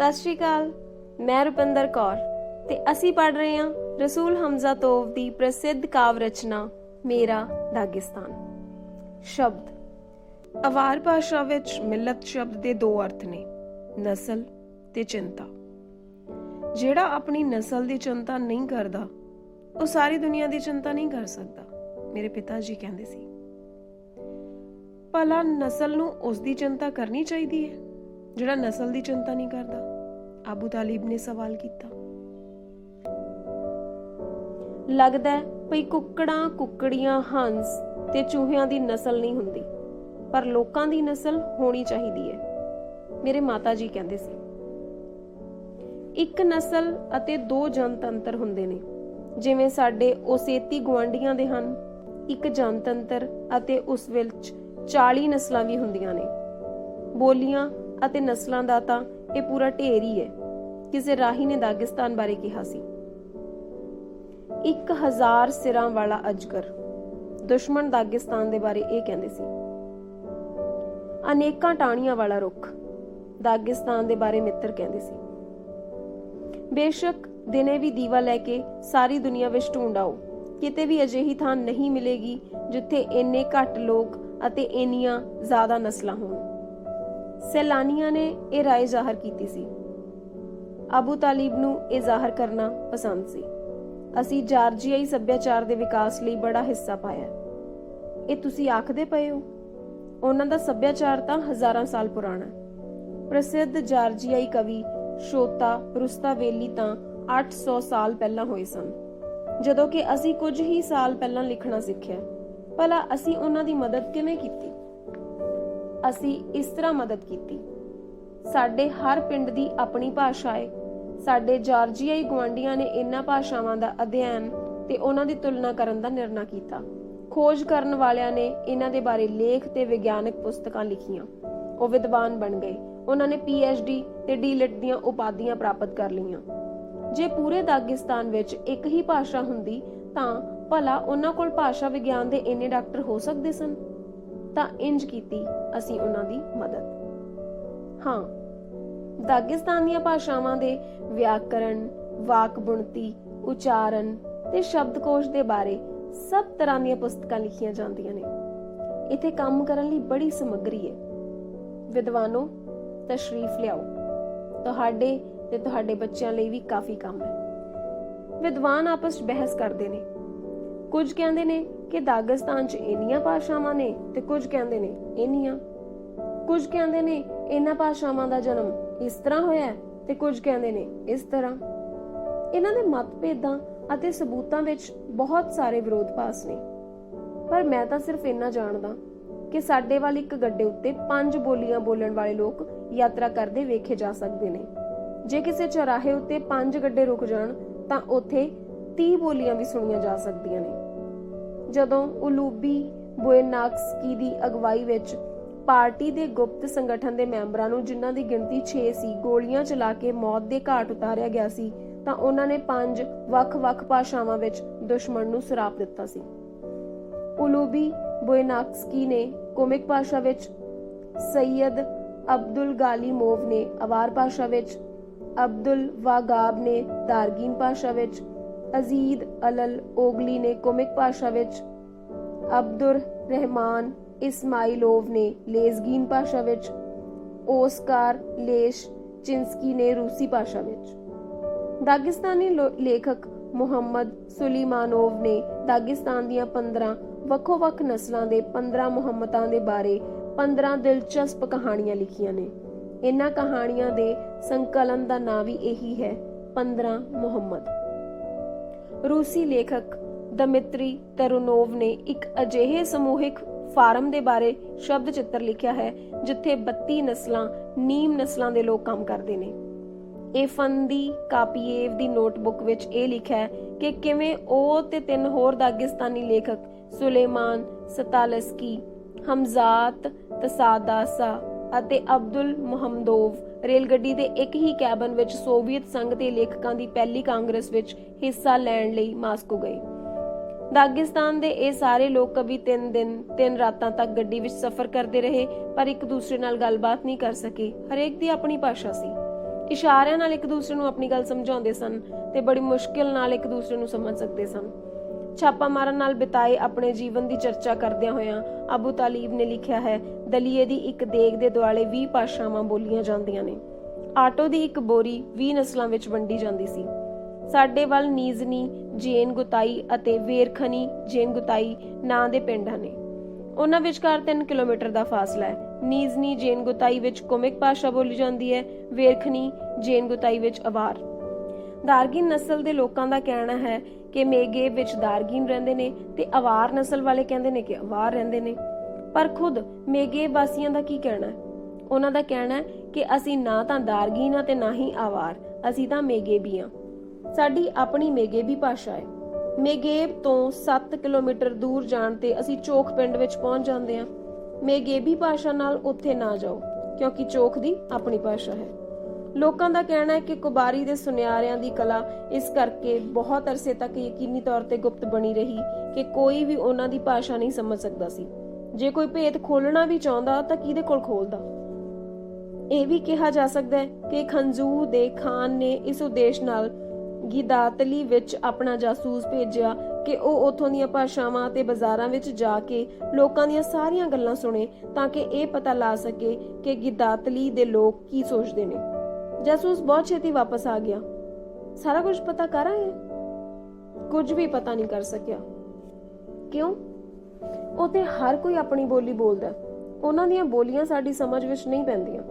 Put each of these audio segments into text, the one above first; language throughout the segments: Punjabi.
ਸਤਿ ਸ਼੍ਰੀ ਅਕਾਲ। ਮੈਂ ਰੁਪਿੰਦਰ ਕੌਰ ਤੇ ਅਸੀਂ ਪੜ੍ਹ ਰਹੇ ਹਾਂ ਰਸੂਲ ਹਮਜ਼ਾ ਤੋਵ ਦੀ ਪ੍ਰਸਿੱਧ ਕਾਵ ਰਚਨਾ ਮੇਰਾ ਦਾਗਿਸਤਾਨ। ਸ਼ਬਦ। ਅਵਾਰ ਭਾਸ਼ਾ ਵਿੱਚ ਮਿਲਤ ਸ਼ਬਦ ਦੇ ਦੋ ਅਰਥ ਨੇ, ਨਸਲ ਤੇ ਚਿੰਤਾ। ਜਿਹੜਾ ਆਪਣੀ ਨਸਲ ਦੀ ਚਿੰਤਾ ਨਹੀਂ ਕਰਦਾ ਉਹ ਸਾਰੀ ਦੁਨੀਆ ਦੀ ਚਿੰਤਾ ਨਹੀਂ ਕਰ ਸਕਦਾ, ਮੇਰੇ ਪਿਤਾ ਜੀ ਕਹਿੰਦੇ ਸੀ। ਭਲਾ ਨਸਲ ਨੂੰ ਉਸ ਦੀ ਚਿੰਤਾ ਕਰਨੀ ਚਾਹੀਦੀ ਹੈ ਜਿਹੜਾ ਨਸਲ ਦੀ ਚਿੰਤਾ ਨਹੀਂ ਕਰਦਾ? ਅਬੂ ਤਾਲਿਬ ਨੇ ਸਵਾਲ ਕੀਤਾ। ਲੱਗਦਾ ਹੈ ਭਈ ਕੁੱਕੜਾਂ, ਕੁੱਕੜੀਆਂ, ਹੰਸ ਤੇ ਚੂਹਿਆਂ ਦੀ ਨਸਲ ਨਹੀਂ ਹੁੰਦੀ, ਪਰ ਲੋਕਾਂ ਦੀ ਨਸਲ ਹੋਣੀ ਚਾਹੀਦੀ ਹੈ, ਮੇਰੇ ਮਾਤਾ ਜੀ ਕਹਿੰਦੇ ਸੀ। ਇੱਕ ਨਸਲ ਅਤੇ ਦੋ ਜਨਤੰਤਰ ਹੁੰਦੇ ਨੇ, ਜਿਵੇਂ ਸਾਡੇ ਓਸੇਤੀ ਗੁਆਂਢੀਆਂ ਦੇ ਹਨ। ਇੱਕ ਜਨਤੰਤਰ ਅਤੇ ਉਸ ਵਿੱਚ 40 ਨਸਲਾਂ ਵੀ ਹੁੰਦੀਆਂ ਨੇ। ਬੋਲੀਆਂ ਅਤੇ ਨਸਲਾਂ ਦਾ ਤਾਂ ਇਹ ਪੂਰਾ ਢੇਰ ਹੀ ਹੈ। ਕਿਸੇ ਰਾਹੀ ਨੇ ਦਾਗਿਸਤਾਨ ਬਾਰੇ ਕਿਹਾ ਸੀ, 1000 ਸਿਰਾਂ ਵਾਲਾ ਅਜਗਰ। ਦੁਸ਼ਮਣ ਦਾਗਿਸਤਾਨ ਦੇ ਬਾਰੇ ਇਹ ਕਹਿੰਦੇ ਸੀ। ਅਨੇਕਾਂ ਟਾਹਣੀਆਂ ਵਾਲਾ ਰੁੱਖ ਦਾਗਿਸਤਾਨ ਦੇ ਬਾਰੇ ਮਿੱਤਰ ਕਹਿੰਦੇ ਸੀ। ਬੇਸ਼ੱਕ ਦਿਨੇ ਵੀ ਦੀਵਾ ਲੈ ਕੇ ਸਾਰੀ ਦੁਨੀਆ ਵਿੱਚ ਢੂੰਡ ਆਓ, ਕਿਤੇ ਵੀ ਅਜਿਹੀ ਥਾਂ ਨਹੀਂ ਮਿਲੇਗੀ ਜਿੱਥੇ ਇੰਨੇ ਘੱਟ ਲੋਕ ਅਤੇ ਇੰਨੀਆਂ ਜ਼ਿਆਦਾ ਨਸਲਾਂ ਹੋਣ। ਸੈਲਾਨੀਆਂ ਨੇ ਇਹ ਰਾਏ ਜ਼ਾਹਰ ਕੀਤੀ ਸੀ। ਅਬੂ ਤਾਲਿਬ ਨੂੰ ਇਹ ਜ਼ਾਹਰ ਕਰਨਾ ਪਸੰਦ ਸੀ। ਅਸੀਂ ਜਾਰਜੀਆਈ ਸੱਭਿਆਚਾਰ ਦੇ ਵਿਕਾਸ ਲਈ ਬੜਾ ਹਿੱਸਾ ਪਾਇਆ। ਇਹ ਤੁਸੀਂ ਆਖਦੇ ਪਏ ਹੋ? ਉਹਨਾਂ ਦਾ ਸੱਭਿਆਚਾਰ ਤਾਂ ਹਜ਼ਾਰਾਂ ਸਾਲ ਪੁਰਾਣਾ ਹੈ। ਪ੍ਰਸਿੱਧ ਜਾਰਜੀਆਈ ਕਵੀ ਸ਼ੋਤਾ ਰੁਸਤਾਵੇਲੀ ਤਾਂ 800 ਸਾਲ ਪਹਿਲਾਂ ਹੋਏ ਸਨ, ਜਦੋਂ ਕਿ ਅਸੀਂ ਕੁਝ ਹੀ ਸਾਲ ਪਹਿਲਾਂ ਲਿਖਣਾ ਸਿੱਖਿਆ। ਭਲਾ ਅਸੀਂ ਉਹਨਾਂ ਦੀ ਮਦਦ ਕਿਵੇਂ ਕੀਤੀ? ਅਸੀਂ ਇਸ ਤਰ੍ਹਾਂ ਮਦਦ ਕੀਤੀ। ਸਾਡੇ ਹਰ ਪਿੰਡ ਦੀ ਆਪਣੀ ਭਾਸ਼ਾ ਹੈ। ਸਾਡੇ ਜਾਰਜੀਆਈ ਗੁਆਂਢੀਆਂ ਨੇ ਇਹਨਾਂ ਭਾਸ਼ਾਵਾਂ ਦਾ ਅਧਿਐਨ ਤੇ ਉਹਨਾਂ ਦੀ ਤੁਲਨਾ ਕਰਨ ਦਾ ਨਿਰਣਾ ਕੀਤਾ। ਖੋਜ ਕਰਨ ਵਾਲਿਆਂ ਨੇ ਇਹਨਾਂ ਦੇ ਬਾਰੇ ਲੇਖ ਤੇ ਵਿਗਿਆਨਕ ਪੁਸਤਕਾਂ ਲਿਖੀਆਂ। ਉਹ ਵਿਦਵਾਨ ਬਣ ਗਏ। ਉਹਨਾਂ ਨੇ PhD ਤੇ D.Litt ਦੀਆਂ ਉਪਾਧੀਆਂ ਪ੍ਰਾਪਤ ਕਰ ਲਈਆਂ। ਜੇ ਪੂਰੇ ਦਾਗਿਸਤਾਨ ਵਿੱਚ ਇੱਕ ਹੀ ਭਾਸ਼ਾ ਹੁੰਦੀ ਤਾਂ ਭਲਾ ਉਹਨਾਂ ਕੋਲ ਭਾਸ਼ਾ ਵਿਗਿਆਨ ਦੇ ਇੰਨੇ ਡਾਕਟਰ ਹੋ ਸਕਦੇ ਸਨ? ਤਾਂ ਇੰਜ ਕੀਤੀ ਅਸੀਂ ਉਹਨਾਂ ਦੀ ਮਦਦ। ਹਾਂ, ਦਾਗਿਸਤਾਨ ਦੀਆਂ ਭਾਸ਼ਾਵਾਂ ਦੇ ਵਿਆਕਰਣ, ਵਾਕ ਬੁਣਤੀ, ਉਚਾਰਨ ਤੇ ਸ਼ਬਦਕੋਸ਼ ਦੇ ਬਾਰੇ ਸਭ ਤਰ੍ਹਾਂ ਦੀਆਂ ਪੁਸਤਕਾਂ ਲਿਖੀਆਂ ਜਾਂਦੀਆਂ ਨੇ। ਇੱਥੇ ਕੰਮ ਕਰਨ ਲਈ ਬੜੀ ਸਮੱਗਰੀ ਹੈ। ਵਿਦਵਾਨੋ, ਤਸ਼ਰੀਫ ਲਿਆਓ। ਤੁਹਾਡੇ ਤੇ ਤੁਹਾਡੇ ਬੱਚਿਆਂ ਲਈ ਵੀ ਕਾਫੀ ਕੰਮ ਹੈ। ਵਿਦਵਾਨ ਆਪਸ ਵਿੱਚ ਬਹਿਸ ਕਰਦੇ ਨੇ। ਕੁਝ ਕਹਿੰਦੇ ਨੇ ਕਿ ਦਾਗਿਸਤਾਨ 'ਚ ਇੰਨੀਆਂ ਭਾਸ਼ਾਵਾਂ ਨੇ ਤੇ ਕੁਝ ਕਹਿੰਦੇ ਨੇ ਇੰਨੀਆਂ। ਕੁਝ ਕਹਿੰਦੇ ਨੇ ਇਹਨਾਂ ਭਾਸ਼ਾਵਾਂ ਦਾ ਜਨਮ ਇਸ ਤਰ੍ਹਾਂ ਹੋਇਆ ਤੇ ਕੁਝ ਕਹਿੰਦੇ ਨੇ ਇਸ ਤਰ੍ਹਾਂ। ਇਹਨਾਂ ਦੇ ਮਤਭੇਦਾਂ ਅਤੇ ਸਬੂਤਾਂ ਵਿੱਚ ਬਹੁਤ ਸਾਰੇ ਵਿਰੋਧਾਭਾਸ ਨੇ, ਪਰ ਮੈਂ ਤਾਂ ਸਿਰਫ ਇੰਨਾ ਜਾਣਦਾ ਕਿ ਸਾਡੇ ਵੱਲ ਇੱਕ ਗੱਡੇ ਉੱਤੇ 5 ਬੋਲੀਆਂ ਬੋਲਣ ਵਾਲੇ ਲੋਕ ਯਾਤਰਾ ਕਰਦੇ ਵੇਖੇ ਜਾ ਸਕਦੇ ਨੇ। ਜੇ ਕਿਸੇ ਚੌਰਾਹੇ ਉੱਤੇ 5 ਗੱਡੇ ਰੁਕ ਜਾਣ ਤਾਂ ਉੱਥੇ 30 ਬੋਲੀਆਂ ਵੀ ਸੁਣੀਆਂ ਜਾ ਸਕਦੀਆਂ ਨੇ। ਜਦੋਂ ਉਲੂਬੀ ਬੋਇਨਾਕਸਕੀ ਦੀ ਅਗਵਾਈ ਵਿੱਚ ਪਾਰਟੀ ਦੇ ਗੁਪਤ ਸੰਗਠਨ ਦੇ ਮੈਂਬਰਾਂ ਨੂੰ, ਜਿਨ੍ਹਾਂ ਦੀ ਗਿਣਤੀ 6 ਸੀ, ਗੋਲੀਆਂ ਚਲਾ ਕੇ ਮੌਤ ਦੇ ਘਾਟ ਉਤਾਰਿਆ ਗਿਆ ਸੀ, ਤਾਂ ਉਹਨਾਂ ਨੇ 5 ਵੱਖ-ਵੱਖ ਭਾਸ਼ਾਵਾਂ ਵਿੱਚ ਦੁਸ਼ਮਣ ਨੂੰ ਸਰਾਪ ਦਿੱਤਾ ਸੀ। ਉਲੂਬੀ ਬੋਇਨਾਕਸਕੀ ਨੇ ਕੋਮਿਕ ਭਾਸ਼ਾ ਵਿੱਚ, ਸੈਯਦ ਅਬਦੁਲ ਗਾਲੀਮੋਵ ਨੇ ਅਵਾਰ ਭਾਸ਼ਾ ਵਿੱਚ, ਅਬਦੁਲ ਵਾਗਾਬ ਨੇ ਦਾਰਗੀਨ ਭਾਸ਼ਾ ਵਿੱਚ, ਅਜ਼ੀਦ ਅਲਲ ਓਗਲੀ ਨੇ ਕੋਮਿਕ ਭਾਸ਼ਾ ਵਿੱਚ, ਅਬਦੁਰ ਰਹਿਮਾਨ ਇਸਮਾਇਲੋਵ ਨੇ ਲੇਜ਼ਗੀਨ ਭਾਸ਼ਾ ਵਿੱਚ, ਓਸਕਾਰ ਲੇਸ਼ ਚਿੰਸਕੀ ਨੇ ਰੂਸੀ ਭਾਸ਼ਾ ਵਿੱਚ। ਦਾਗਿਸਤਾਨੀ ਲੇਖਕ ਮੁਹੰਮਦ ਸੁਲੀਮਾਨੋਵ ਨੇ ਦਾਗਿਸਤਾਨ ਦੀਆਂ 15 ਵੱਖੋ-ਵੱਖ ਨਸਲਾਂ ਦੇ 15 ਮੁਹੰਮਦਾਂ ਦੇ ਬਾਰੇ 15 ਦਿਲਚਸਪ ਕਹਾਣੀਆਂ ਲਿਖੀਆਂ ਨੇ। ਇਹਨਾਂ ਕਹਾਣੀਆਂ ਦੇ ਸੰਕਲਨ ਦਾ ਨਾਂ ਵੀ ਇਹੀ ਹੈ, 15 ਮੁਹੰਮਦ। ਰੂਸੀ ਲੇਖਕ ਦਮਿਤਰੀ ਤਰੁਨੋਵ ਨੇ ਇੱਕ ਅਜਿਹੇ ਸਮੂਹਿਕ ਫਾਰਮ ਦੇ ਬਾਰੇ ਸ਼ਬਦ ਚਿੱਤਰ ਲਿਖਿਆ ਹੈ ਜਿੱਥੇ 32 ਨਸਲਾਂ, ਨੀਮ ਨਸਲਾਂ ਦੇ ਲੋਕ ਕੰਮ ਕਰਦੇ ਨੇ। ਏਫੰਦੀ ਕਾਪੀਏਵ ਦੀ ਨੋਟਬੁੱਕ ਵਿੱਚ ਇਹ ਲਿਖਿਆ ਹੈ ਕਿ ਕਿਵੇਂ ਉਹ ਤੇ 3 ਹੋਰ ਦਾਗਿਸਤਾਨੀ ਲੇਖਕ ਸੁਲੇਮਾਨ ਸਤਾਲਸਕੀ, ਹਮਜ਼ਾਤ ਤਸਾਦਾਸਾ ਅਤੇ ਅਬਦੁਲ ਮੁਹੰਮਦੋਵ ਰੇਲਗੱਡੀ ਦੇ ਇੱਕ ਹੀ ਕੈਬਨ ਵਿੱਚ ਸੋਵੀਅਤ ਸੰਘ ਦੇ ਲੇਖਕਾਂ ਦੀ ਪਹਿਲੀ ਕਾਂਗਰਸ ਵਿੱਚ ਹਿੱਸਾ ਲੈਣ ਲਈ ਮਾਸਕੋ ਗਏ। ਦਾਗਿਸਤਾਨ ਦੇ ਇਹ ਸਾਰੇ ਲੋਕ ਕभी 3 ਦਿਨ 3 ਰਾਤਾਂ ਤੱਕ ਗੱਡੀ ਵਿੱਚ ਸਫ਼ਰ ਕਰਦੇ ਰਹੇ, ਪਰ ਇੱਕ ਦੂਸਰੇ ਨਾਲ ਗੱਲਬਾਤ ਨਹੀਂ ਕਰ ਸਕੇ। ਹਰੇਕ ਦੀ ਆਪਣੀ ਭਾਸ਼ਾ ਸੀ। ਇਸ਼ਾਰਿਆਂ ਨਾਲ ਇੱਕ ਦੂਸਰੇ ਨੂੰ ਆਪਣੀ ਗੱਲ ਸਮਝਾਉਂਦੇ ਸਨ ਤੇ ਬੜੀ ਮੁਸ਼ਕਿਲ ਨਾਲ ਇੱਕ ਦੂਸਰੇ ਨੂੰ ਸਮਝ ਸਕਦੇ ਸਨ। ਛਾਪਾ ਮਾਰਨ ਨਾਲ ਬਿਤਾਏ ਆਪਣੇ ਜੀਵਨ ਦੀ ਚਰਚਾ ਕਰਦਿਆਂ ਹੋਇਆਂ ਅਬੂ ਤਾਲੀਬ ਨੇ ਲਿਖਿਆ ਹੈ, ਦਲੀਏ ਦੀ ਇੱਕ ਦੇਗ ਦੇ ਦੁਆਲੇ 20 ਭਾਸ਼ਾਵਾਂ ਬੋਲੀਆਂ ਜਾਂਦੀਆਂ ਨੇ। ਆਟੋ ਦੀ ਇੱਕ ਬੋਰੀ 20 ਨਸਲਾਂ ਵਿੱਚ ਵੰਡੀ ਜਾਂਦੀ ਸੀ। ਸਾਡੇ ਵੱਲ ਨੀਜ਼ਨੀ, ਜੇਨ ਗੁਤਾਈ ਅਤੇ ਵੇਰਖਨੀ ਜੇਨ ਗੁਤਾਈ ਨਾਂ ਦੇ ਪਿੰਡ ਹਨ। ਉਹਨਾਂ ਵਿਚਕਾਰ 3 ਕਿਲੋਮੀਟਰ ਦਾ ਫਾਸਲਾ ਹੈ। ਨੀਜ਼ਨੀ ਜੇਨ ਗੁਤਾਈ ਵਿੱਚ ਕੁਮਿਕ ਭਾਸ਼ਾ ਬੋਲੀ ਜਾਂਦੀ ਹੈ, ਵੇਰਖਨੀ ਜੇਨ ਗੁਤਾਈ ਵਿੱਚ ਅਵਾਰ। ਦਾਰਗੀਨ ਨਸਲ ਦੇ ਲੋਕਾਂ ਦਾ ਕਹਿਣਾ ਹੈ ਕਿ ਮੇਗੇਬ ਵਿੱਚ ਦਾਰਗੀਨ ਰਹਿੰਦੇ ਨੇ ਤੇ ਅਵਾਰ ਨਸਲ ਵਾਲੇ ਕਹਿੰਦੇ ਨੇ ਕਿ ਅਵਾਰ ਰਹਿੰਦੇ ਨੇ। ਪਰ ਖੁਦ ਮੇਗੇਬ ਵਾਸੀਆਂ ਦਾ ਕੀ ਕਹਿਣਾ ਹੈ? ਉਹਨਾਂ ਦਾ ਕਹਿਣਾ ਹੈ ਕਿ ਅਸੀਂ ਨਾ ਤਾਂ ਦਾਰਗੀਨ ਆ ਤੇ ਨਾ ਹੀ ਅਵਾਰ, ਅਸੀਂ ਤਾਂ ਮੇਗੇਬੀ ਆ। ਸਾਡੀ ਆਪਣੀ ਮੇਗੇਬੀ ਭਾਸ਼ਾ ਹੈ। ਮੇਗੇਬ ਤੋਂ 7 ਕਿਲੋਮੀਟਰ ਦੂਰ ਜਾਣ ਤੇ ਅਸੀਂ ਚੋਖ ਪਿੰਡ ਵਿੱਚ ਪਹੁੰਚ ਜਾਂਦੇ ਹਾਂ। ਮੇਗੇਬੀ ਭਾਸ਼ਾ ਨਾਲ ਉੱਥੇ ਨਾ ਜਾਓ ਕਿਉਂਕਿ ਚੋਖ ਦੀ ਆਪਣੀ ਭਾਸ਼ਾ ਹੈ। ਲੋਕਾਂ ਦਾ ਕਹਿਣਾ ਹੈ ਕਿ ਕੁਬਾਰੀ ਦੇ ਸੁਨਿਆਰਿਆਂ ਦੀ ਕਲਾ ਇਸ ਕਰਕੇ ਬਹੁਤ ਅਰਸੇ ਤੱਕ ਯਕੀਨੀ ਤੌਰ ਤੇ ਗੁਪਤ ਬਣੀ ਰਹੀ ਕਿ ਕੋਈ ਵੀ ਉਹਨਾਂ ਦੀ ਭਾਸ਼ਾ ਨਹੀਂ ਸਮਝ ਸਕਦਾ ਸੀ। ਜੇ ਕੋਈ ਭੇਦ ਖੋਲਣਾ ਵੀ ਚਾਹੁੰਦਾ ਤਾਂ ਕਿਹਦੇ ਕੋਲ ਖੋਲਦਾ? ਇਹ ਵੀ ਕਿਹਾ ਜਾ ਸਕਦਾ ਹੈ ਕਿ ਖੰਜੂ ਦੇ ਖਾਨ ਨੇ ਇਸ ਉਦੇਸ਼ ਨਾਲ ਗਿਦਾਤਲੀ ਵਿੱਚ ਆਪਣਾ ਜਾਸੂਸ ਭੇਜਿਆ ਕਿ ਉਹ ਉਥੋਂ ਦੀਆਂ ਭਾਸ਼ਾਵਾਂ ਤੇ ਬਾਜ਼ਾਰਾਂ ਵਿੱਚ ਜਾ ਕੇ ਲੋਕਾਂ ਦੀਆਂ ਸਾਰੀਆਂ ਗੱਲਾਂ ਸੁਣੇ ਤਾਂ ਕਿ ਇਹ ਪਤਾ ਲਾ ਸਕੇ ਕਿ ਗਿਦਾਤਲੀ ਦੇ ਲੋਕ ਕੀ ਸੋਚਦੇ ਨੇ। ਜਾਸੂਸ ਬਹੁਤ ਛੇਤੀ ਵਾਪਸ ਆ ਗਿਆ। ਸਾਰਾ ਕੁਝ ਪਤਾ ਕਰ ਆਇਆ, ਕੁਝ ਵੀ ਪਤਾ ਨਹੀਂ ਕਰ ਸਕਿਆ। ਕਿਉਂ? ਉਤੇ ਹਰ ਕੋਈ ਆਪਣੀ ਬੋਲੀ ਬੋਲਦਾ, ਉਹਨਾਂ ਦੀਆਂ ਬੋਲੀਆਂ ਸਾਡੀ ਸਮਝ ਵਿੱਚ ਨਹੀਂ ਪੈਂਦੀਆਂ।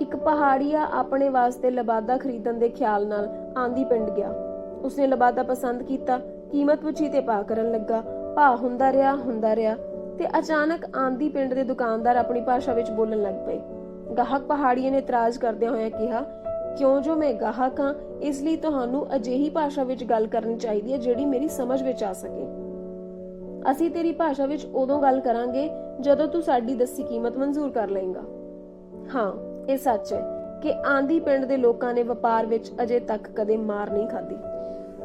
ਇੱਕ ਪਹਾੜੀਆ ਆਪਣੇ ਵਾਸਤੇ ਲਬਾਦਾ ਖਰੀਦਣ ਦੇ ਖਿਆਲ ਨਾਲ ਆਂਦੀ ਪਿੰਡ ਗਿਆ। ਉਸਨੇ ਲਬਾਦਾ ਪਸੰਦ ਕੀਤਾ, ਕੀਮਤ ਪੁੱਛੀ ਤੇ ਭਾਅ ਕਰਨ ਲੱਗਾ। ਭਾਅ ਹੁੰਦਾ ਰਿਹਾ ਤੇ ਅਚਾਨਕ ਆਂਦੀ ਪਿੰਡ ਦੇ ਦੁਕਾਨਦਾਰ ਆਪਣੀ ਭਾਸ਼ਾ ਵਿੱਚ ਬੋਲਣ ਲੱਗ ਪਏ। ਗਾਹਕ ਪਹਾੜੀਏ ਨੇ ਇਤਰਾਜ਼ ਕਰਦਿਆਂ ਹੋਇਆ ਕਿਹਾ, ਕਿਉਂ ਜੋ ਮੈਂ ਗਾਹਕ ਹਾਂ ਇਸ ਲਈ ਤੁਹਾਨੂੰ ਅਜਿਹੀ ਭਾਸ਼ਾ ਵਿੱਚ ਗੱਲ ਕਰਨੀ ਚਾਹੀਦੀ ਹੈ ਜਿਹੜੀ ਮੇਰੀ ਸਮਝ ਵਿੱਚ ਆ ਸਕੇ। ਅਸੀਂ ਤੇਰੀ ਭਾਸ਼ਾ ਵਿੱਚ ਉਦੋਂ ਗੱਲ ਕਰਾਂਗੇ ਜਦੋਂ ਤੂੰ ਸਾਡੀ ਦੱਸੀ ਕੀਮਤ ਮਨਜ਼ੂਰ ਕਰ ਲਏਗਾ। ਹਾਂ, ਇਹ ਸੱਚ ਹੈ ਕਿ ਆਂਦੀ ਪਿੰਡ ਦੇ ਲੋਕਾਂ ਨੇ ਵਪਾਰ ਵਿੱਚ ਅਜੇ ਤੱਕ ਕਦੇ ਮਾਰ ਨਹੀਂ ਖਾਧੀ।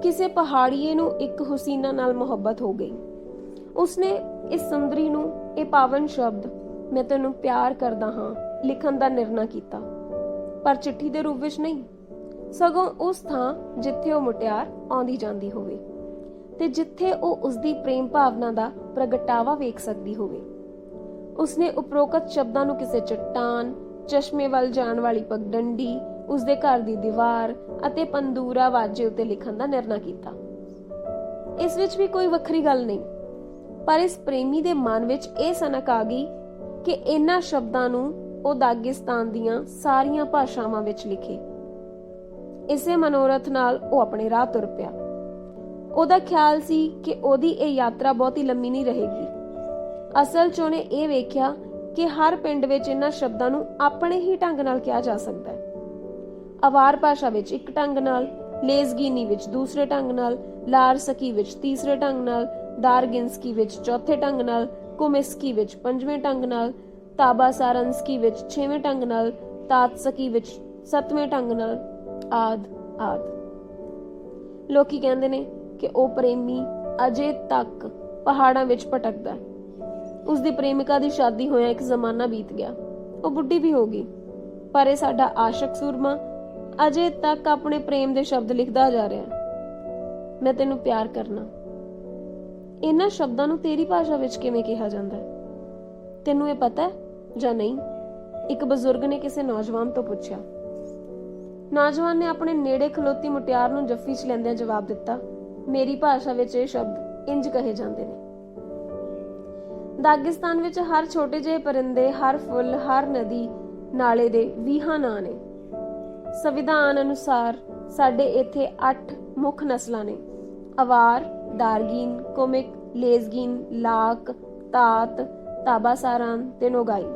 ਕਿਸੇ ਪਹਾੜੀਏ ਨੂੰ ਇੱਕ ਹੁਸੀਨਾ ਨਾਲ ਮੁਹੱਬਤ ਹੋ ਗਈ। ਉਸਨੇ ਇਸ ਸੁੰਦਰੀ ਨੂੰ ਇਹ ਪਾਵਨ ਸ਼ਬਦ ਮੈਂ ਤੈਨੂੰ ਪਿਆਰ ਕਰਦਾ ਹਾਂ ਲਿਖਣ ਦਾ ਨਿਰਣਾ ਕੀਤਾ, ਪਰ ਚਿੱਠੀ ਦੇ ਰੂਪ ਵਿੱਚ ਨਹੀਂ, ਸਗੋਂ ਉਸ ਥਾਂ ਜਿੱਥੇ ਉਹ ਮੁਟਿਆਰ ਆਉਂਦੀ ਜਾਂਦੀ ਹੋਵੇ ਤੇ ਜਿੱਥੇ ਉਹ ਉਸਦੀ ਪ੍ਰੇਮ ਭਾਵਨਾ ਦਾ ਪ੍ਰਗਟਾਵਾ ਵੇਖ ਸਕਦੀ ਹੋਵੇ। ਉਸਨੇ ਉਪਰੋਕਤ ਸ਼ਬਦਾਂ ਨੂੰ ਕਿਸੇ ਚੱਟਾਨ, ਚਸ਼ਮੇ ਵੱਲ ਜਾਣ ਵਾਲੀ ਪਗਡੰਡੀ, ਉਸਦੇ ਘਰ ਦੀ ਦੀਵਾਰ ਅਤੇ ਪੰਦੂਰਾ ਵਾਜੇ ਉੱਤੇ ਲਿਖਣ ਦਾ ਨਿਰਣਾ ਕੀਤਾ। ਇਸ ਵਿੱਚ ਵੀ ਕੋਈ ਵੱਖਰੀ ਗੱਲ ਨਹੀਂ, ਪਰ ਇਸ ਪ੍ਰੇਮੀ ਦੇ ਮਨ ਵਿੱਚ ਇਹ ਸਨਕ ਆ ਗਈ ਕਿ ਇਹਨਾਂ ਸ਼ਬਦਾਂ ਨੂੰ ਉਹ ਦਾਗਿਸਤਾਨ ਦੀਆਂ ਸਾਰੀਆਂ ਭਾਸ਼ਾਵਾਂ ਵਿੱਚ ਲਿਖੇ। ਇਸੇ ਮਨੋਰਥ ਨਾਲ ਉਹ ਆਪਣੇ ਰਾਹ ਤੁਰ ਪਿਆ। ਉਹਦਾ ਖਿਆਲ ਸੀ ਕਿ ਉਹਦੀ ਇਹ ਯਾਤਰਾ ਬਹੁਤੀ ਲੰਮੀ ਨਹੀਂ ਰਹੇਗੀ। ਅਸਲ 'ਚ ਉਹਨੇ ਇਹ ਵੇਖਿਆ ਕਿ ਹਰ ਪਿੰਡ ਵਿੱਚ ਇਹਨਾਂ ਸ਼ਬਦਾਂ ਨੂੰ ਆਪਣੇ ਹੀ ਢੰਗ ਨਾਲ ਕਿਹਾ ਜਾ ਸਕਦਾ ਹੈ। ਅਵਾਰ ਭਾਸ਼ਾ ਵਿੱਚ ਇੱਕ ਢੰਗ ਨਾਲ, ਲੇਜ਼ਗੀਨੀ ਵਿੱਚ ਦੂਸਰੇ ਢੰਗ ਨਾਲ, ਲਾਰਸਕੀ ਵਿੱਚ ਤੀਸਰੇ ਢੰਗ ਨਾਲ, ਦਾਰਗਿੰਸਕੀ ਵਿੱਚ ਚੌਥੇ ਢੰਗ ਨਾਲ, ਕੁਮਿਸਕੀ ਵਿੱਚ ਪੰਜਵੇਂ ਢੰਗ ਨਾਲ, ਤਾਬਾਸਾਰੰਸਕੀ ਵਿੱਚ ਛੇਵੇਂ ਢੰਗ ਨਾਲ, ਤਾਤਸਕੀ ਵਿੱਚ ਸੱਤਵੇਂ ਢੰਗ ਨਾਲ, ਆਦ। ਲੋਕੀ ਕਹਿੰਦੇ ਨੇ ਕਿ ਉਹ ਪ੍ਰੇਮੀ ਅਜੇ ਤੱਕ ਪਹਾੜਾਂ ਵਿੱਚ ਭਟਕਦਾ ਹੈ। ਉਸਦੀ ਪ੍ਰੇਮਿਕਾ ਦੀ ਸ਼ਾਦੀ ਹੋਇਆ ਇੱਕ ਜ਼ਮਾਨਾ ਬੀਤ ਗਿਆ, ਉਹ ਬੁੱਢੀ ਵੀ ਹੋ ਗਈ, ਪਰ ਇਹ ਸਾਡਾ ਆਸ਼ਕ ਸੂਰਮਾ ਅਜੇ ਤੱਕ ਆਪਣੇ ਪ੍ਰੇਮ ਦੇ ਸ਼ਬਦ ਲਿਖਦਾ ਜਾ ਰਿਹਾ ਹੈ। ਮੈਂ ਤੈਨੂੰ ਪਿਆਰ ਕਰਨਾ। ਇਹਨਾਂ ਸ਼ਬਦਾਂ ਨੂੰ ਤੇਰੀ ਭਾਸ਼ਾ ਵਿੱਚ ਕਿਵੇਂ ਕਿਹਾ ਜਾਂਦਾ ਹੈ? ਤੈਨੂੰ ਇਹ ਪਤਾ ਹੈ ਜਾਂ ਨਹੀਂ? ਇੱਕ ਬਜ਼ੁਰਗ ਨੇ ਕਿਸੇ ਨੌਜਵਾਨ ਤੋਂ ਪੁੱਛਿਆ। ਨੌਜਵਾਨ ਨੇ ਆਪਣੇ ਨੇੜੇ ਖਲੋਤੀ ਮੁਟਿਆਰ ਨੂੰ ਜੱਫੀ 'ਚ ਲੈਂਦਿਆਂ ਜਵਾਬ ਦਿੱਤਾ, ਮੇਰੀ ਭਾਸ਼ਾ ਵਿੱਚ ਇਹ ਸ਼ਬਦ ਇੰਜ ਕਹੇ ਜਾਂਦੇ ਨੇ। ਦਾਗਿਸਤਾਨ ਵਿੱਚ ਹਰ ਛੋਟੇ ਜਿਹੇ ਪਰਿੰਦੇ, ਹਰ ਫੁੱਲ, ਹਰ ਨਦੀ ਨਾਲੇ ਦੇ 20 ਨਾਂ ਨੇ। ਸੰਵਿਧਾਨ ਅਨੁਸਾਰ ਸਾਡੇ ਇੱਥੇ 8 ਮੁੱਖ ਨਸਲਾਂ ਨੇ: ਅਵਾਰ, ਦਾਰਗੀਨ, ਕੁਮਿਕ, ਲੇਜ਼ਗੀਨ, ਲਾਕ, ਤਾਤ, ਤਾਬਾਸਾਰਾਨ ਤੇ ਨੋਗਾਈ।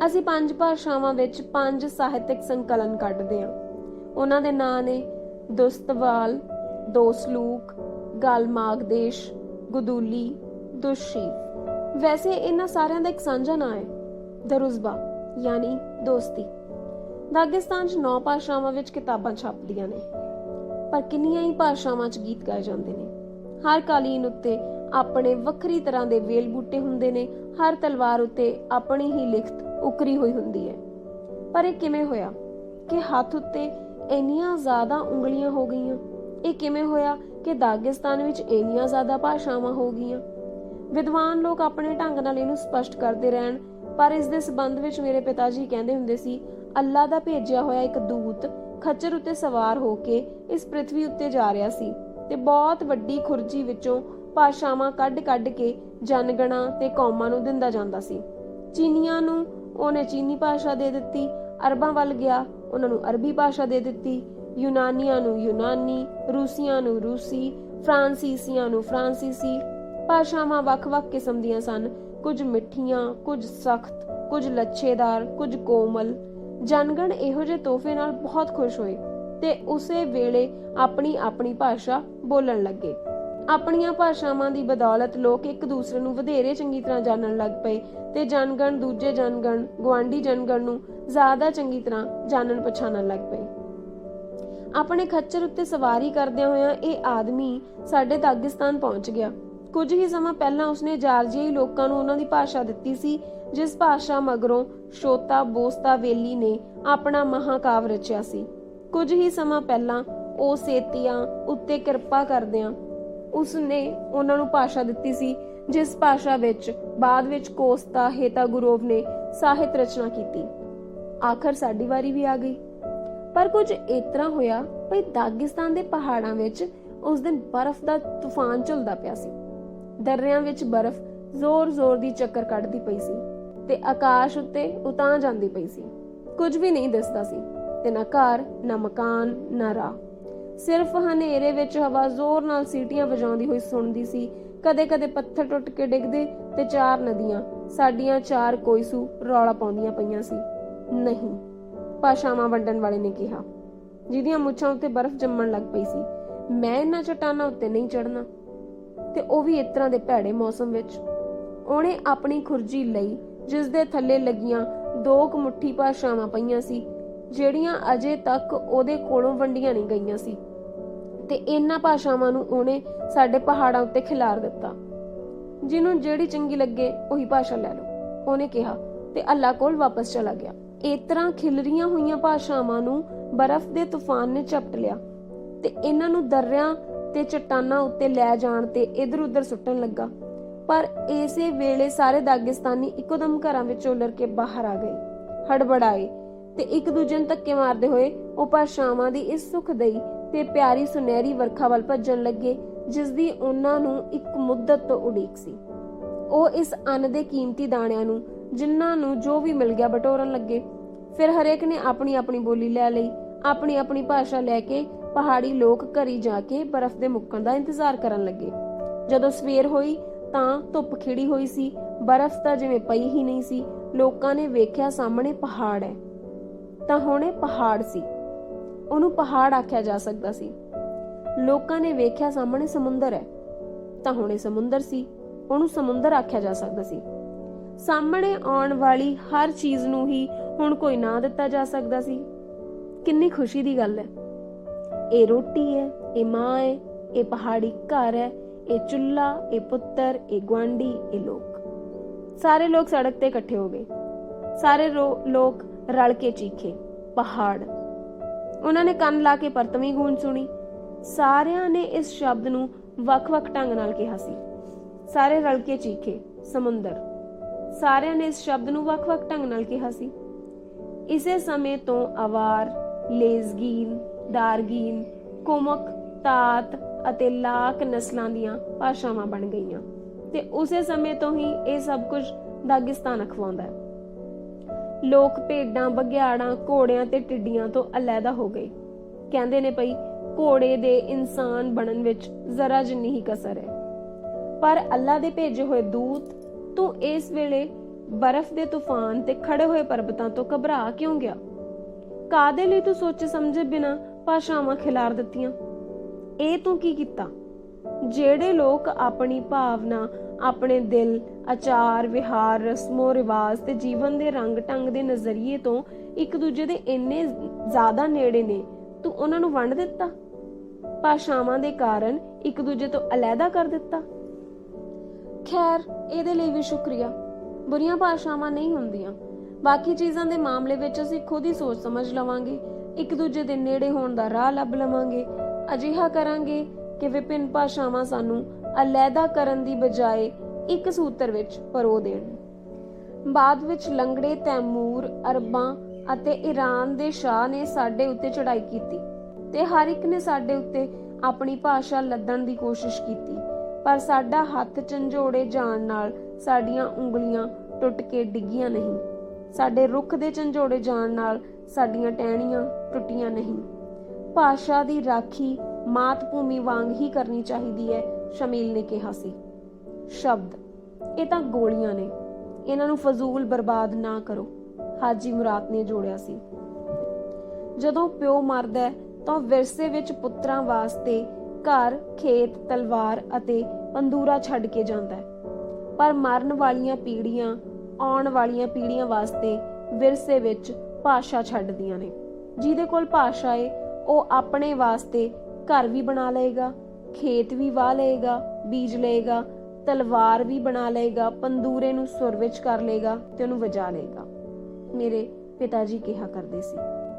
ਅਸੀਂ 5 ਭਾਸ਼ਾਵਾਂ ਵਿੱਚ 5 ਸਾਹਿਤਕ ਸੰਕਲਨ ਕੱਢਦੇ ਹਾਂ। ਉਹਨਾਂ ਦੇ ਨਾਂ ਨੇ ਦੁਸਤਵਾਲ, ਦੋਸਲੂਕ, ਗਾਲਮਾਗਦੇਸ਼, ਗੁਦੂਲੀ, ਦੁਸ਼ੀਫ। ਵੈਸੇ ਇਹਨਾਂ ਸਾਰਿਆਂ ਦਾ ਇੱਕ ਸਾਂਝਾ ਨਾਂ ਹੈ, ਦਰੁਜ਼ਬਾ ਯਾਨੀ ਦੋਸਤੀ। ਦਾਗਿਸਤਾਨ 'ਚ 9 ਭਾਸ਼ਾਵਾਂ ਵਿੱਚ ਕਿਤਾਬਾਂ ਛਪਦੀਆਂ ਨੇ, ਪਰ ਕਿੰਨੀਆਂ ਹੀ ਭਾਸ਼ਾਵਾਂ 'ਚ ਗੀਤ ਗਾਏ ਜਾਂਦੇ ਨੇ। ਹਰ ਕਾਲੀਨ ਉੱਤੇ ਆਪਣੇ ਵੱਖਰੀ ਤਰ੍ਹਾਂ ਦੇ ਵੇਲ ਬੂਟੇ ਹੁੰਦੇ ਨੇ, ਹਰ ਤਲਵਾਰ ਉੱਤੇ ਆਪਣੀ ਹੀ ਲਿਖਤ ਉਕਰੀ ਹੋਈ ਹੁੰਦੀ ਹੈ। ਪਰ ਇਹ ਕਿਵੇਂ ਹੋਇਆ? ਕਿ ਹੱਥ ਉੱਤੇ ਇੰਨੀਆਂ ਜ਼ਿਆਦਾ ਉਂਗਲੀਆਂ ਹੋ ਗਈਆਂ। ਇਹ ਕਿਵੇਂ ਹੋਇਆ ਕਿ ਦਾਗਿਸਤਾਨ ਵਿੱਚ ਇੰਨੀਆਂ ਜ਼ਿਆਦਾ ਭਾਸ਼ਾਵਾਂ ਹੋ ਗਈਆਂ? ਵਿਦਵਾਨ ਲੋਕ ਆਪਣੇ ਢੰਗ ਨਾਲ ਇਹਨੂੰ ਸਪਸ਼ਟ ਕਰਦੇ ਰਹਿਣ, ਪਰ ਇਸ ਦੇ ਸੰਬੰਧ ਵਿੱਚ ਮੇਰੇ ਪਿਤਾ ਜੀ ਕਹਿੰਦੇ ਹੁੰਦੇ ਸੀ, ਅੱਲਾ ਦਾ ਭੇਜਿਆ ਹੋਇਆ ਇੱਕ ਦੂਤ ਖੱਚਰ ਉੱਤੇ ਸਵਾਰ ਹੋ ਕੇ ਇਸ ਪ੍ਰਿਥਵੀ ਉੱਤੇ ਜਾ ਰਿਹਾ ਸੀ ਤੇ ਬਹੁਤ ਵੱਡੀ ਖੁਰਜੀ ਵਿੱਚੋਂ ਭਾਸ਼ਾਵਾਂ ਕੱਢ ਕੇ ਜਨਗਣਾਂ ਤੇ ਕੌਮਾਂ ਨੂੰ ਦਿੰਦਾ ਜਾਂਦਾ ਸੀ। ਚੀਨੀਆਂ ਨੂੰ ਉਹਨੇ ਚੀਨੀ ਭਾਸ਼ਾ ਦੇ ਦਿੱਤੀ, ਅਰਬਾਂ ਵੱਲ ਗਿਆ, ਉਹਨਾਂ ਨੂੰ ਅਰਬੀ ਭਾਸ਼ਾ ਦੇ ਦਿੱਤੀ, ਯੂਨਾਨੀਆਂ ਨੂੰ ਯੂਨਾਨੀ, ਰੂਸੀਆਂ ਨੂੰ ਰੂਸੀ, ਫਰਾਂਸੀਸੀਆਂ ਨੂੰ ਫਰਾਂਸੀਸੀ। ਭਾਸ਼ਾਵਾਂ ਵੱਖ-ਵੱਖ ਕਿਸਮ ਦੀਆਂ ਸਨ, ਕੁਝ ਮਿੱਠੀਆਂ, ਕੁਝ ਸਖਤ, ਕੁਝ ਲੱਛੇਦਾਰ, ਕੁਝ ਕੋਮਲ। ਜਨਗਣ ਇਹੋ ਜਿਹੇ ਤੋਹਫੇ ਨਾਲ ਬਹੁਤ ਖੁਸ਼ ਹੋਏ ਤੇ ਉਸੇ ਵੇਲੇ ਆਪਣੀ ਭਾਸ਼ਾ ਬੋਲਣ ਲੱਗੇ। ਆਪਣੀਆਂ ਭਾਸ਼ਾਵਾਂ ਦੀ ਬਦੌਲਤ ਲੋਕ ਇੱਕ ਦੂਸਰੇ ਨੂੰ ਵਧੇਰੇ ਚੰਗੀ ਤਰ੍ਹਾਂ ਜਾਣਨ ਲੱਗ ਪਏ ਤੇ ਜਨਗਣ ਦੂਜੇ ਜਨਗਣ, ਗੁਆਂਢੀ ਜਨਗਣ ਨੂੰ ਜ਼ਿਆਦਾ ਚੰਗੀ ਤਰ੍ਹਾਂ ਜਾਣਨ ਪਛਾਣਨ ਲੱਗ ਪਏ। ਆਪਣੇ ਖੱਚਰ ਉੱਤੇ ਸਵਾਰੀ ਕਰਦਿਆਂ ਹੋਇਆਂ ਇਹ ਆਦਮੀ ਸਾਡੇ ਦਾਗਿਸਤਾਨ ਪਹੁੰਚ ਗਿਆ। ਕੁਝ ਹੀ ਸਮਾਂ ਪਹਿਲਾਂ ਉਸਨੇ ਜਾਰਜੀਆਈ ਲੋਕਾਂ ਨੂੰ ਉਹਨਾਂ ਦੀ ਭਾਸ਼ਾ ਦਿੱਤੀ ਸੀ, ਜਿਸ ਭਾਸ਼ਾ ਮਗਰੋਂ ਸ਼ੋਤਾ ਬੋਸਤਾ ਵੇਲੀ ਨੇ ਆਪਣਾ ਮਹਾਕਾਵ ਰਚਿਆ ਸੀ। ਕੁਝ ਹੀ ਸਮਾਂ ਪਹਿਲਾਂ ਉਹ ਸੇਤੀਆਂ ਉੱਤੇ ਕਿਰਪਾ ਕਰਦਿਆਂ ਉਸਨੇ ਉਹਨਾਂ ਨੂੰ ਭਾਸ਼ਾ ਦਿੱਤੀ ਸੀ, ਜਿਸ ਭਾਸ਼ਾ ਵਿੱਚ ਬਾਅਦ ਵਿੱਚ ਕੋਸਤਾ ਹੇਤਾਗੁਰੋਵ ਨੇ ਸਾਹਿਤ ਰਚਨਾ ਕੀਤੀ। ਆਖਰ ਸਾਡੀ ਵਾਰੀ ਵੀ ਆ ਗਈ। ਪਰ ਕੁਝ ਇਤਰਾ ਹੋਇਆ ਭਈ ਦਾਗਿਸਤਾਨ ਦੇ ਪਹਾੜਾਂ ਵਿੱਚ ਉਸ ਦਿਨ ਬਰਫ਼ ਦਾ ਤੂਫਾਨ ਝੁੱਲਦਾ ਪਿਆ ਸੀ। ਦਰਿਆਂ ਵਿੱਚ ਬਰਫ਼ ਜ਼ੋਰ-ਜ਼ੋਰ ਦੀ ਚੱਕਰ ਕੱਢਦੀ ਪਈ ਸੀ ਤੇ ਆਕਾਸ਼ ਉੱਤੇ ਉਤਾਂ ਜਾਂਦੀ ਪਈ ਸੀ। ਕੁਝ ਵੀ ਨਹੀਂ ਦਿਸਦਾ ਸੀ ਤੇ ਨਾ ਘਰ, ਨਾ ਮਕਾਨ, ਨਾ ਰਾਹ। ਸਿਰਫ ਹਨੇਰੇ ਵਿੱਚ ਹਵਾ ਜ਼ੋਰ ਨਾਲ ਸੀਟੀਆਂ ਵਜਾਉਂਦੀ ਹੋਈ ਸੁਣਦੀ ਸੀ। ਕਦੇ-ਕਦੇ ਪੱਥਰ ਟੁੱਟ ਕੇ ਡਿੱਗਦੇ ਤੇ ਚਾਰ ਨਦੀਆਂ ਸਾਡੀਆਂ ਚਾਰ ਕੋਇਸੂ ਰੌਲਾ ਪਾਉਂਦੀਆਂ ਪਈਆਂ ਸੀ। ਨਹੀਂ, ਭਾਸ਼ਾਵਾਂ ਵੰਡਣ ਵਾਲੇ ਨੇ ਕਿਹਾ, ਜਿਹਦੀਆਂ ਮੁੱਛਾਂ ਉੱਤੇ ਬਰਫ਼ ਜੰਮਣ ਲੱਗ ਪਈ ਸੀ, ਮੈਂ ਇਹਨਾਂ ਚਟਾਨਾਂ ਉੱਤੇ ਨਹੀਂ ਚੜਨਾ, ਤੇ ਉਹ ਵੀ ਇਸ ਤਰ੍ਹਾਂ ਦੇ ਭੈੜੇ ਮੌਸਮ ਵਿੱਚ। ਉਹਨੇ ਆਪਣੀ ਖੁਰਜੀ ਲਈ, ਜਿਸ ਦੇ ਥੱਲੇ ਲੱਗੀਆਂ 2 ਮੁੱਠੀ ਭਾਸ਼ਾਵਾਂ ਪਈਆਂ ਸੀ, ਜਿਹੜੀਆਂ ਅਜੇ ਤੱਕ ਉਹਦੇ ਕੋਲੋਂ ਵੰਡੀਆਂ ਨਹੀਂ ਗਈਆਂ ਸੀ, ਤੇ ਇਹਨਾਂ ਭਾਸ਼ਾਵਾਂ ਨੂੰ ਉਹਨੇ ਸਾਡੇ ਪਹਾੜਾਂ ਉੱਤੇ ਖਿਲਾਰ ਦਿੱਤਾ। ਜਿਹਨੂੰ ਜਿਹੜੀ ਚੰਗੀ ਲੱਗੇ ਉਹੀ ਭਾਸ਼ਾ ਲੈ ਲਓ, ਉਹਨੇ ਕਿਹਾ, ਤੇ ਅੱਲਾ ਕੋਲ ਵਾਪਸ ਚਲਾ ਗਿਆ। ਇਸ ਤਰ੍ਹਾਂ ਖਿਲਰੀਆਂ ਹੋਈਆਂ ਭਾਸ਼ਾਵਾਂ ਨੂੰ ਬਰਫ਼ ਦੇ ਤੂਫਾਨ ਨੇ ਝਪਟ ਲਿਆ ਤੇ ਇਹਨਾਂ ਨੂੰ ਦਰਿਆਂ ਤੇ ਚਟਾਨਾਂ ਉੱਤੇ ਲੈ ਜਾਣ ਤੇ ਇਧਰ-ਉਧਰ ਸੁੱਟਣ ਲੱਗਾ। ਪਰ ਇਸੇ ਵੇਲੇ ਸਾਰੇ ਦਾਗਿਸਤਾਨੀ ਇੱਕੋਦਮ ਘਰਾਂ ਵਿੱਚ ਉਲਰ ਕੇ ਬਾਹਰ ਆ ਗਏ, ਹੜਬੜਾਏ ਤੇ ਇੱਕ ਦੂਜੇ ਨੂੰ ਧੱਕੇ ਮਾਰਦੇ ਹੋਏ ਉਹ ਭਾਸ਼ਾਵਾਂ ਦੀ ਇਸ ਸੁਖਦਈ ਤੇ ਪਿਆਰੀ ਸੁਨਹਿਰੀ ਵਰਖਾ ਵੱਲ ਭੱਜਣ ਲੱਗੇ, ਜਿਸ ਦੀ ਉਹਨਾਂ ਨੂੰ ਇੱਕ ਮੁੱਦਤ ਤੋਂ ਉਡੀਕ ਸੀ। ਉਹ ਇਸ ਅੰਨ ਦੇ ਕੀਮਤੀ ਦਾਣਿਆਂ ਨੂੰ, ਜਿਨ੍ਹਾਂ ਨੂੰ ਜੋ ਵੀ ਮਿਲ ਗਿਆ, ਬਟੋਰਨ ਲੱਗੇ। ਫਿਰ ਹਰੇਕ ਨੇ ਆਪਣੀ ਬੋਲੀ ਲੈ ਲਈ। ਆਪਣੀ ਭਾਸ਼ਾ ਲੈ ਕੇ ਪਹਾੜੀ ਲੋਕ ਘਰੀ ਜਾ ਕੇ ਬਰਫ਼ ਦੇ ਮੁੱਕਣ ਦਾ ਇੰਤਜ਼ਾਰ ਕਰਨ ਲੱਗੇ। ਜਦੋਂ ਸਵੇਰ ਹੋਈ ਤਾਂ ਧੁੱਪ ਖਿੜੀ ਹੋਈ ਸੀ, ਬਰਫ਼ ਤਾਂ ਜਿਵੇਂ ਪਈ ਹੀ ਨਹੀਂ ਸੀ। ਲੋਕਾਂ ਨੇ ਵੇਖਿਆ ਸਾਹਮਣੇ ਪਹਾੜ ਹੈ, ਤਾਂ ਹੁਣ ਇਹ ਪਹਾੜ ਸੀ, ਉਹਨੂੰ ਪਹਾੜ ਆਖਿਆ ਜਾ ਸਕਦਾ ਸੀ। ਲੋਕਾਂ ਨੇ ਵੇਖਿਆ ਸਾਹਮਣੇ ਸਮੁੰਦਰ ਹੈ, ਤਾਂ ਹੁਣ ਇਹ ਸਮੁੰਦਰ ਸੀ, ਉਹਨੂੰ ਸਮੁੰਦਰ ਆਖਿਆ ਜਾ ਸਕਦਾ ਸੀ। ਸਾਹਮਣੇ ਆਉਣ ਵਾਲੀ ਹਰ ਚੀਜ਼ ਨੂੰ ਹੀ ਹੁਣ ਕੋਈ ਨਾਂ ਦਿੱਤਾ ਜਾ ਸਕਦਾ ਸੀ। ਕਿੰਨੀ ਖੁਸ਼ੀ ਦੀ ਗੱਲ ਹੈ। ਇਹ ਰੋਟੀ ਹੈ, ਇਹ ਮਾਂ ਹੈ, ਇਹ ਪਹਾੜੀ ਘਰ ਹੈ, ਇਹ ਚੁੱਲ੍ਹਾ, ਇਹ ਪੁੱਤਰ, ਇਹ ਗੁਆਂਢੀ, ਇਹ ਲੋਕ। ਸਾਰੇ ਲੋਕ ਸੜਕ ਤੇ ਇਕੱਠੇ ਹੋ ਗਏ। ਸਾਰੇ ਲੋਕ ਰਲ ਕੇ ਚੀਖੇ, ਪਹਾੜ। ਉਹਨਾਂ ਨੇ ਕੰਨ ਲਾ ਕੇ ਪਰਤਵੀਂ ਗੂੰਜ ਸੁਣੀ। ਸਾਰਿਆਂ ਨੇ ਇਸ ਸ਼ਬਦ ਨੂੰ ਵੱਖ-ਵੱਖ ਢੰਗ ਨਾਲ ਕਿਹਾ ਸੀ। ਸਾਰੇ ਰਲ ਕੇ ਚੀਖੇ, ਸਮੁੰਦਰ। ਸਾਰਿਆਂ ਨੇ ਇਸ ਸ਼ਬਦ ਨੂੰ ਵੱਖ-ਵੱਖ ਢੰਗ ਨਾਲ ਕਿਹਾ ਸੀ। ਇਸੇ ਸਮੇਂ ਤੋਂ ਅਵਾਰ, ਲੇਜ਼ਗੀਨ, ਦਾਰਗੀਨ, ਕੁਮਕ, ਤਾਤ ਅਤੇ ਲਾਕ ਨਸਲਾਂ ਦੀਆਂ ਭਾਸ਼ਾਵਾਂ ਬਣ ਗਈਆਂ ਤੇ ਉਸੇ ਸਮੇਂ ਤੋਂ ਹੀ ਇਹ ਸਭ ਕੁਝ ਦਾਗਿਸਤਾਨ ਅਖਵਾਉਂਦਾ ਹੈ। ਲੋਕ ਭੇਡਾਂ, ਬਘਿਆੜਾਂ, ਘੋੜਿਆਂ ਤੇ ਟਿੱਡੀਆਂ ਤੋਂ ਅਲੱਗਾ ਹੋ ਗਏ। ਕਹਿੰਦੇ ਨੇ ਭਈ ਘੋੜੇ ਦੇ ਇਨਸਾਨ ਬਣਨ ਵਿੱਚ ਜ਼ਰਾ ਜਿੰਨੀ ਹੀ ਕਸਰ ਹੈ। ਪਰ ਅੱਲਾ ਦੇ ਭੇਜੇ ਹੋਏ ਦੂਤ, ਤੂੰ ਇਸ ਵੇਲੇ ਬਰਫ਼ ਦੇ ਤੂਫਾਨ ਤੇ ਖੜੇ ਹੋਏ ਪਰਬਤਾਂ ਤੋਂ ਘਬਰਾ ਕਿਉਂ ਗਿਆ? ਕਾਦੇ ਲਈ ਤੂੰ ਸੋਚੇ ਸਮਝੇ ਬਿਨਾਂ ਭਾਸ਼ਾਵਾਂ ਖਿਲਾਰ ਦਿੱਤੀਆਂ? ਇਹ ਤੂੰ ਕੀ ਕੀਤਾ? ਜਿਹੜੇ ਲੋਕ ਆਪਣੀ ਭਾਵਨਾ, ਆਪਣੇ ਦਿਲ, ਆਚਾਰ ਵਿਹਾਰ, ਰਸਮੋ ਰਿਵਾਜ ਤੇ ਜੀਵਨ ਦੇ ਰੰਗ ਢੰਗ ਦੇ ਨਜ਼ਰੀਏ ਤੋਂ ਇੱਕ ਦੂਜੇ ਦੇ ਇੰਨੇ ਜ਼ਿਆਦਾ ਨੇੜੇ ਨੇ, ਤੂੰ ਉਹਨਾਂ ਨੂੰ ਵੰਡ ਦਿੱਤਾ, ਭਾਸ਼ਾਵਾਂ ਦੇ ਕਾਰਨ ਇੱਕ ਦੂਜੇ ਤੋਂ ਅਲੱਗਾ ਕਰ ਦਿੱਤਾ। ਖੈਰ, ਇਹਦੇ ਲਈ ਵੀ ਸ਼ੁਕਰੀਆ। ਬੁਰੀਆਂ ਭਾਸ਼ਾਵਾਂ ਨਹੀਂ ਹੁੰਦੀਆਂ, ਬਾਕੀ ਚੀਜ਼ਾਂ ਦੇ ਮਾਮਲੇ ਵਿੱਚ ਅਸੀਂ ਖੁਦ ਹੀ ਸੋਚ ਸਮਝ ਲਵਾਂਗੇ, ਇੱਕ ਦੂਜੇ ਦੇ ਨੇੜੇ ਹੋਣ ਦਾ ਰਾਹ ਲੱਭ ਲਵਾਂਗੇ। ਅਜਿਹਾ ਕਰਾਂਗੇ ਕਿ ਵਿਭਿੰਨ ਭਾਸ਼ਾਵਾਂ ਸਾਨੂੰ ਅਲੱਗਾ ਕਰਨ ਦੀ ਬਜਾਏ ਇੱਕ ਸੂਤਰ ਵਿੱਚ ਪਰੋ ਦੇਣ। ਬਾਅਦ ਵਿੱਚ ਲੰਗੜੇ ਤੈਮੂਰ, ਅਰਬਾਂ ਅਤੇ ਈਰਾਨ ਦੇ ਸ਼ਾਹ ਨੇ ਸਾਡੇ ਉੱਤੇ ਚੜ੍ਹਾਈ ਕੀਤੀ ਤੇ ਹਰ ਇੱਕ ਨੇ ਸਾਡੇ ਉੱਤੇ ਆਪਣੀ ਭਾਸ਼ਾ ਲੱਦਣ ਦੀ ਕੋਸ਼ਿਸ਼ ਕੀਤੀ, ਪਰ ਸਾਡਾ ਹੱਥ ਝੰਜੋੜੇ ਜਾਣ ਨਾਲ ਸਾਡੀਆਂ ਉਂਗਲੀਆਂ ਟੁੱਟ ਕੇ ਡਿੱਗੀਆਂ ਨਹੀਂ। ਸਾਡੇ ਰੁੱਖ ਦੇ ਝੰਜੋੜੇ ਜਾਣ ਨਾਲ ਸਾਡੀਆਂ ਟਹਿਣੀਆਂ ਟੁੱਟੀਆਂ ਨਹੀਂ। ਭਾਸ਼ਾ ਦੀ ਰਾਖੀ ਮਾਤ ਭੂਮੀ ਵਾਂਗ ਹੀ ਕਰਨੀ ਚਾਹੀਦੀ ਹੈ, ਸ਼ਮੀਲ ਨੇ ਕਿਹਾ ਸੀ। ਸ਼ਬਦ ਇਹ ਤਾਂ ਗੋਲੀਆਂ ਨੇ, ਇਹਨਾਂ ਨੂੰ ਫਜ਼ੂਲ ਬਰਬਾਦ ਨਾ ਕਰੋ, ਹਾਜੀ ਮੁਰਾਦ ਨੇ ਜੋੜਿਆ ਸੀ। ਜਦੋਂ ਪਿਓ ਮਰਦਾ ਹੈ ਤਾਂ ਵਿਰਸੇ ਵਿੱਚ ਪੁੱਤਰਾਂ ਵਾਸਤੇ ਘਰ, ਖੇਤ, ਤਲਵਾਰ ਅਤੇ ਬੰਦੂਰਾ ਛੱਡ ਕੇ ਜਾਂਦਾ ਹੈ, ਪਰ ਮਰਨ ਵਾਲੀਆਂ ਪੀੜ੍ਹੀਆਂ ਆਉਣ ਵਾਲੀਆਂ ਪੀੜ੍ਹੀਆਂ ਵਾਸਤੇ ਵਿਰਸੇ ਵਿੱਚ ਭਾਸ਼ਾ ਛੱਡਦੀਆਂ ਨੇ। ਜਿਹਦੇ ਕੋਲ ਭਾਸ਼ਾ ਏ ਉਹ ਆਪਣੇ ਵਾਸਤੇ ਘਰ ਵੀ ਬਣਾ ਲਏਗਾ, ਖੇਤ ਵੀ ਵਾਹ ਲਏਗਾ, ਬੀਜ ਲਏਗਾ, ਤਲਵਾਰ ਵੀ ਬਣਾ ਲਏਗਾ, ਪੰਦੂਰੇ ਨੂੰ ਸੁਰ ਵਿੱਚ ਕਰ ਲਏਗਾ ਤੇ ਉਹਨੂੰ ਵਜਾ ਲਏਗਾ। ਮੇਰੇ ਪਿਤਾ ਜੀ ਕਿਹਾ ਕਰਦੇ ਸੀ।